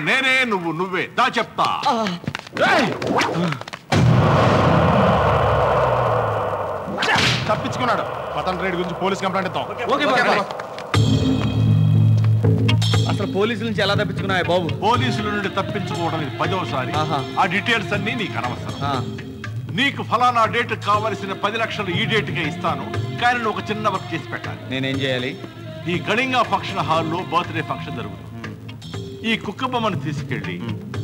నేనే నువ్వే దా చెప్తా. తప్పించుకున్నాడు. పతన్ రేడ్ గురించి పోలీస్ కంప్లైంట్ ఇద్దాం. అసలు పోలీసుల నుంచి ఎలా తప్పించుకున్నావు బాబు? పోలీసుల నుండి తప్పించుకోవడం ఇది 10వసారి. ఆ డీటెయిల్స్ అన్ని నీకు అనవసరం. నీకు ఫలానా డేట్ కావలసిన 10 లక్షలు ఈ డేట్కే ఇస్తాను, కానీ నువ్వు ఒక చిన్న వర్క్ చేసి పెట్టాలి. నేనేం చేయాలి? ఈ కళింగా ఫంక్షన్ హాల్లో బర్త్డే ఫంక్షన్ జరుగుతుంది. ఈ కుక్క బొమ్మను తీసుకెళ్లి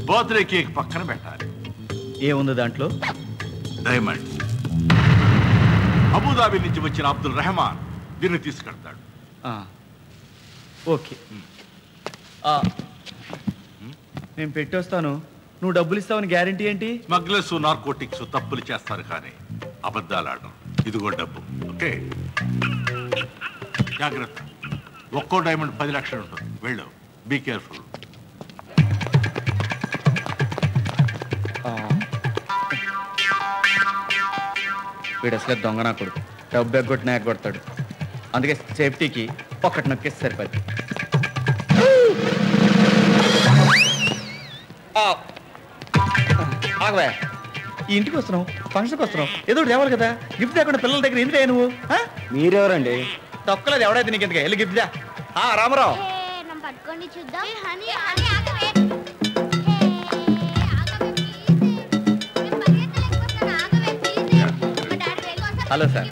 బర్త్డే కేక్ పక్కన పెట్టాలి. ఏముంది దాంట్లో? డైమండ్స్. అబుదాబి నుంచి వచ్చిన అబ్దుల్ రెహమాన్ దీన్ని తీసుకెళ్తాడు. ఓకే, నేను పెట్టొస్తాను. నువ్వు డబ్బులు ఇస్తావని గ్యారంటీ ఏంటి? స్మగ్లర్స్ నార్కోటిక్స్ తప్పులు చేస్తారు కానీ అబద్ధాలు ఆడడం. ఇదిగో డబ్బు. ఓకే, జాగ్రత్త. ఒక్కో డైమండ్ 10 లక్షలు ఉంటుంది. వెళ్ళు, బీ కేర్ఫుల్. వీడు అసలే దొంగ నా కొడుకు. డబ్బు ఎగ్గొట్టిన ఎగ్గొడతాడు. అందుకే సేఫ్టీకి ఒక్కటి నొక్కేసి సరిపోద్ది. ఆగవే, ఈ ఇంటికి వస్తున్నావు, ఫంక్షన్కి వస్తున్నావు, ఏదో తేవాలి కదా. గిఫ్ట్ లేకుండా పిల్లల దగ్గర ఎందుకు నువ్వు? మీరెవరండి? తొక్కలేదు ఎవడైతే నీకు ఎందుకు? వెళ్ళి గిఫ్ట్ దా. రామారావు పట్టుకోండి చూద్దాం. Hello sir.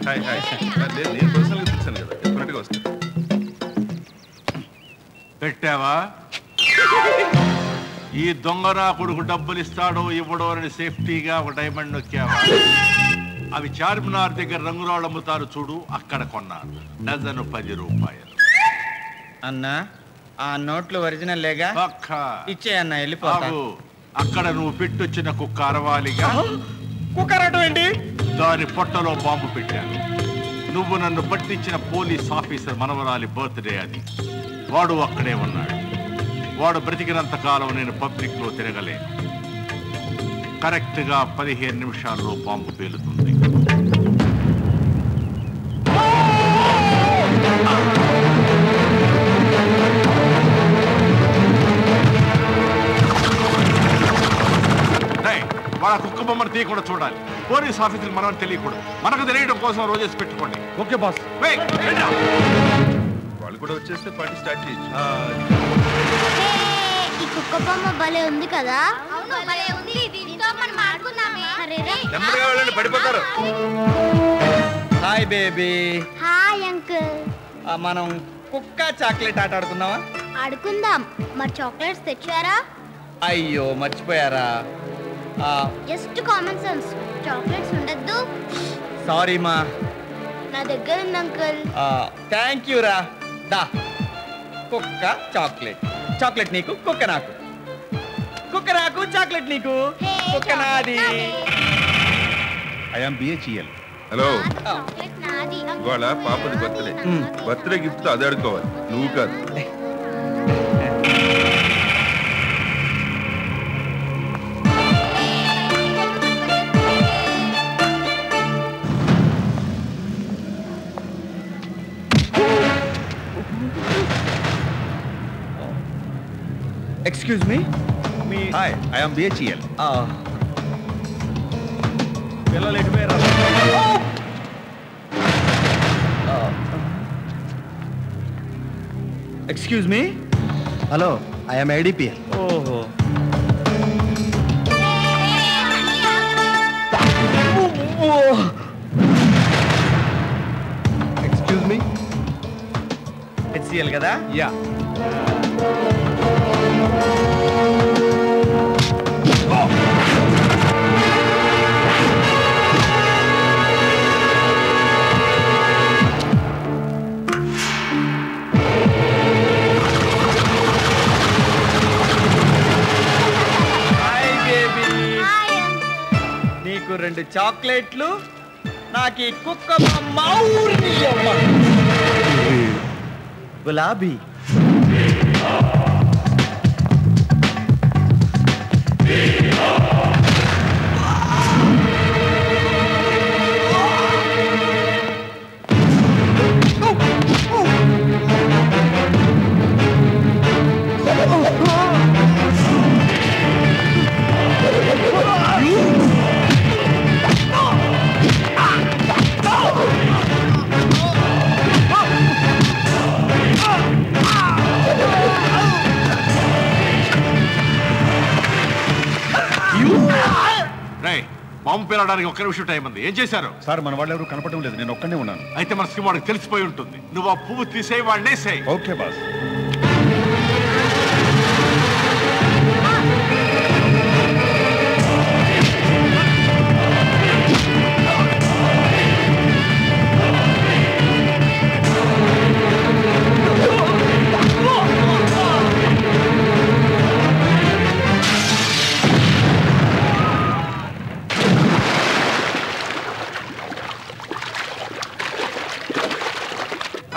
పెట్టావా? ఈ దొంగరా కొడుకు డబ్బులు ఇస్తాడో ఇవ్వడో అని సేఫ్టీగా ఒక డైమండ్ నొక్కావా? అవి చార్మినార్ దగ్గర రంగురాళ్ళు అమ్ముతారు చూడు, అక్కడ కొన్నాను. డజను 10 రూపాయలు. అన్నా, ఆ నోట్లు ఒరిజినల్ లేగా? ఇచ్చే అన్న, వెళ్ళిపోతాను. అక్కడ నువ్వు పెట్టొచ్చిన కుక్క అరవాలిగా. కుక్క అరవడం ఏంటి? దాని పొట్టలో బాంబు పెట్టాను. నువ్వు నన్ను పట్టించిన పోలీస్ ఆఫీసర్ మనవరాలి బర్త్డే అది. వాడు అక్కడే ఉన్నాడు. వాడు బ్రతికినంత కాలం నేను పబ్లిక్ లో తిరగలేను. కరెక్ట్ గా 15 నిమిషాల్లో బాంబు పేలుతుంది. వాళ్ళ కుక్క బొమ్మను తీయకుండా చూడాలి. పోలీస్ ఆఫీసులు మనం తెలియకూడదు. మనకు తెలియడం కోసం రోజేసి పెట్టుకోండి. Okay boss. వాళ్ళు కూడా వచ్చేస్తే పార్టీ స్టార్ట్ చేయొచ్చు. ఈ కుక్క బొమ్మ భలే ఉంది కదా? అవును, భలే ఉంది. దీంతో మనం ఆడుకుందామే. నెమ్మదిగా వెళ్ళండి, పడిపోతారు. Hi baby. Hi uncle. మనం కుక్క చాక్లెట్ ఆట ఆడుకుందామా? ఆడుకుందాం. మరి చాక్లెట్స్ తెచ్చారా? అయ్యో మర్చిపోయారా? Just common sense. చాక్లెట్స్ ఉండద్దు. సారీ మా. నా దగ్గర ఉంది అంకుల్. థ్యాంక్ యూ రా. దా, కుక్క చాక్లెట్. చాక్లెట్ నీకు, కుక్క నాకు. కుక్క నాకు, చాక్లెట్ నీకు. కుక్క నాది. I am BHEL. హలో, ఇవాళ పాపది బర్త్డే. బర్త్డే గిఫ్ట్ అది అడుకోవాలి, నువ్వు కాదు. Excuse me. Hi, I am BHEL. పిల్లలు ఎటుపోయారా? Excuse me. Hello, I am IDPL. ఓహో. Excuse me. HCL కదా? యా. నీకు 2 చాక్లెట్లు, నాకు ఈ కుక్క బొమ్మ. గులాబీ. పేలడానికి ఒక్క నిమిషం టైం ఉంది. ఏం చేశారు? సార్ మన వాళ్ళు ఎవరు కనపడడం లేదు, నేను ఒక్కనే ఉన్నాను. అయితే మన శ్రీవాడికి తెలిసిపోయి ఉంటుంది. నువ్వు ఆ పువ్వు తీసేయి, వాడిని వేసేయి. Okay boss.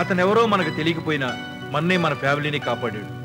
అతను ఎవరో మనకు తెలియకపోయినా మన్నే మన ఫ్యామిలీని కాపాడాడు.